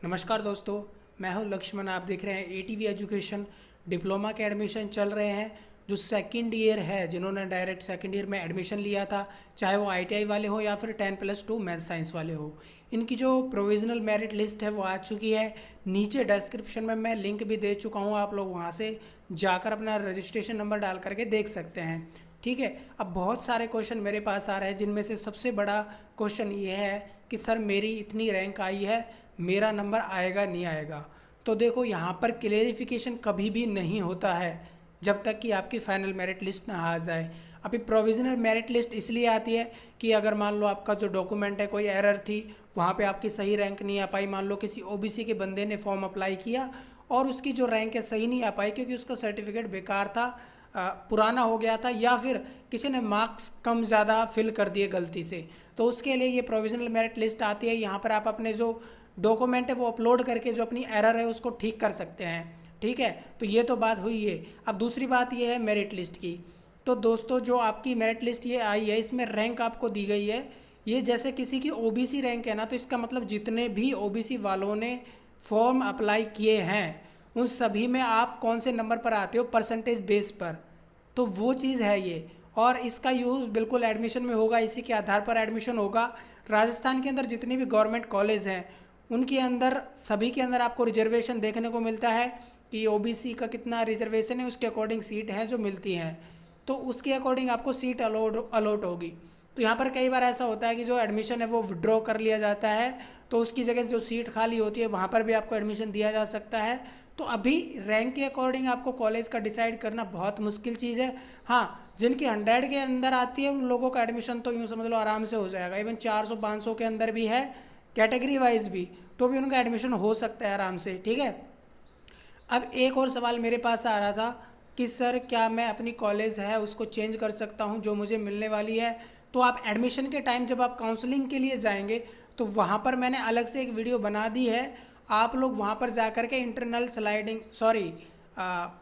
नमस्कार दोस्तों, मैं हूं लक्ष्मण। आप देख रहे हैं एटीवी एजुकेशन। डिप्लोमा के एडमिशन चल रहे हैं। जो सेकंड ईयर है, जिन्होंने डायरेक्ट सेकंड ईयर में एडमिशन लिया था, चाहे वो आईटीआई वाले हो या फिर 10+2 मैथ साइंस वाले हो, इनकी जो प्रोविज़नल मेरिट लिस्ट है वो आ चुकी है। नीचे डिस्क्रिप्शन में मैं लिंक भी दे चुका हूँ, आप लोग वहाँ से जाकर अपना रजिस्ट्रेशन नंबर डाल करके देख सकते हैं। ठीक है। अब बहुत सारे क्वेश्चन मेरे पास आ रहे हैं, जिनमें से सबसे बड़ा क्वेश्चन ये है कि सर मेरी इतनी रैंक आई है, मेरा नंबर आएगा नहीं आएगा। तो देखो, यहाँ पर क्लेरिफिकेशन कभी भी नहीं होता है जब तक कि आपकी फाइनल मेरिट लिस्ट ना आ जाए। अभी प्रोविज़नल मेरिट लिस्ट इसलिए आती है कि अगर मान लो आपका जो डॉक्यूमेंट है कोई एरर थी, वहाँ पे आपकी सही रैंक नहीं आ पाई। मान लो किसी ओबीसी के बंदे ने फॉर्म अप्लाई किया और उसकी जो रैंक है सही नहीं आ पाई क्योंकि उसका सर्टिफिकेट बेकार था, पुराना हो गया था, या फिर किसी ने मार्क्स कम ज़्यादा फिल कर दिए गलती से, तो उसके लिए ये प्रोविज़नल मेरिट लिस्ट आती है। यहाँ पर आप अपने जो डॉक्यूमेंट है वो अपलोड करके जो अपनी एरर है उसको ठीक कर सकते हैं। ठीक है, तो ये तो बात हुई है। अब दूसरी बात ये है मेरिट लिस्ट की। तो दोस्तों, जो आपकी मेरिट लिस्ट ये आई है, इसमें रैंक आपको दी गई है। ये जैसे किसी की ओबीसी रैंक है ना, तो इसका मतलब जितने भी ओबीसी वालों ने फॉर्म अप्लाई किए हैं उन सभी में आप कौन से नंबर पर आते हो, परसेंटेज बेस पर। तो वो चीज़ है ये। और इसका यूज़ बिल्कुल एडमिशन में होगा, इसी के आधार पर एडमिशन होगा। राजस्थान के अंदर जितनी भी गवर्नमेंट कॉलेज हैं उनके अंदर सभी के अंदर आपको रिजर्वेशन देखने को मिलता है कि ओबीसी का कितना रिजर्वेशन है, उसके अकॉर्डिंग सीट हैं जो मिलती हैं, तो उसके अकॉर्डिंग आपको सीट अलॉट होगी। तो यहाँ पर कई बार ऐसा होता है कि जो एडमिशन है वो विड्रॉ कर लिया जाता है, तो उसकी जगह जो सीट खाली होती है वहाँ पर भी आपको एडमिशन दिया जा सकता है। तो अभी रैंक के अकॉर्डिंग आपको कॉलेज का डिसाइड करना बहुत मुश्किल चीज़ है। हाँ, जिनकी 100 के अंदर आती है उन लोगों का एडमिशन तो यूँ समझ लो आराम से हो जाएगा। इवन 400-500 के अंदर भी है, कैटेगरी वाइज भी, तो भी उनका एडमिशन हो सकता है आराम से। ठीक है। अब एक और सवाल मेरे पास आ रहा था कि सर क्या मैं अपनी कॉलेज है उसको चेंज कर सकता हूँ जो मुझे मिलने वाली है। तो आप एडमिशन के टाइम जब आप काउंसलिंग के लिए जाएंगे तो वहाँ पर मैंने अलग से एक वीडियो बना दी है। आप लोग वहाँ पर जा कर के इंटरनल स्लाइडिंग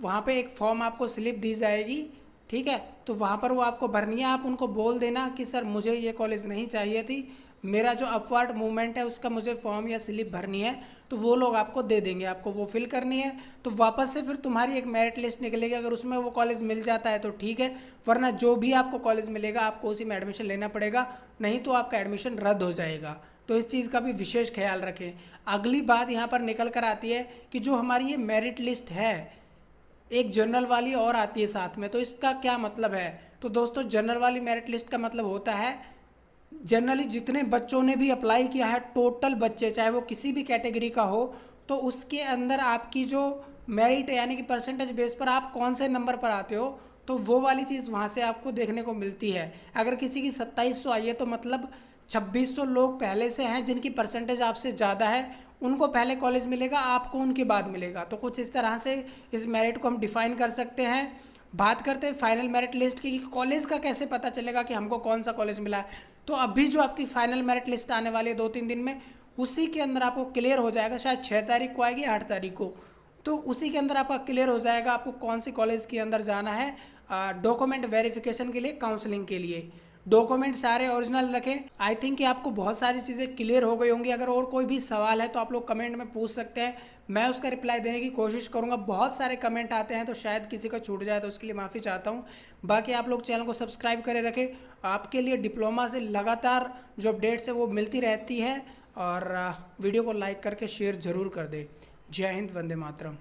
वहाँ पे एक फॉर्म आपको स्लिप दी जाएगी। ठीक है, तो वहाँ पर वो आपको भरनी है। आप उनको बोल देना कि सर मुझे ये कॉलेज नहीं चाहिए थी, मेरा जो अपवर्ड मूवमेंट है उसका मुझे फॉर्म या स्लिप भरनी है, तो वो लोग आपको दे देंगे। आपको वो फिल करनी है, तो वापस से फिर तुम्हारी एक मेरिट लिस्ट निकलेगी। अगर उसमें वो कॉलेज मिल जाता है तो ठीक है, वरना जो भी आपको कॉलेज मिलेगा आपको उसी में एडमिशन लेना पड़ेगा, नहीं तो आपका एडमिशन रद्द हो जाएगा। तो इस चीज़ का भी विशेष ख्याल रखें। अगली बात यहाँ पर निकल कर आती है कि जो हमारी ये मेरिट लिस्ट है, एक जनरल वाली और आती है साथ में, तो इसका क्या मतलब है। तो दोस्तों, जनरल वाली मेरिट लिस्ट का मतलब होता है जनरली जितने बच्चों ने भी अप्लाई किया है, टोटल बच्चे, चाहे वो किसी भी कैटेगरी का हो, तो उसके अंदर आपकी जो मेरिट यानी कि परसेंटेज बेस पर आप कौन से नंबर पर आते हो, तो वो वाली चीज़ वहाँ से आपको देखने को मिलती है। अगर किसी की 2700 आई है तो मतलब 2600 लोग पहले से हैं जिनकी परसेंटेज आपसे ज़्यादा है, उनको पहले कॉलेज मिलेगा, आपको उनके बाद मिलेगा। तो कुछ इस तरह से इस मेरिट को हम डिफाइन कर सकते हैं। बात करते हैं फाइनल मेरिट लिस्ट की, कि कॉलेज का कैसे पता चलेगा कि हमको कौन सा कॉलेज मिला है। तो अभी जो आपकी फाइनल मेरिट लिस्ट आने वाली है 2-3 दिन में, उसी के अंदर आपको क्लियर हो जाएगा। शायद 6 तारीख को आएगी, 8 तारीख को, तो उसी के अंदर आपका क्लियर हो जाएगा आपको कौन सी कॉलेज के अंदर जाना है। डॉक्यूमेंट वेरिफिकेशन के लिए, काउंसलिंग के लिए डॉक्यूमेंट सारे ओरिजिनल रखें। आई थिंक कि आपको बहुत सारी चीज़ें क्लियर हो गई होंगी। अगर और कोई भी सवाल है तो आप लोग कमेंट में पूछ सकते हैं, मैं उसका रिप्लाई देने की कोशिश करूंगा। बहुत सारे कमेंट आते हैं तो शायद किसी का छूट जाए, तो उसके लिए माफ़ी चाहता हूं। बाकी आप लोग चैनल को सब्सक्राइब करे रखें, आपके लिए डिप्लोमा से लगातार जो अपडेट्स है वो मिलती रहती है। और वीडियो को लाइक करके शेयर ज़रूर कर दें। जय हिंद, वंदे मातरम।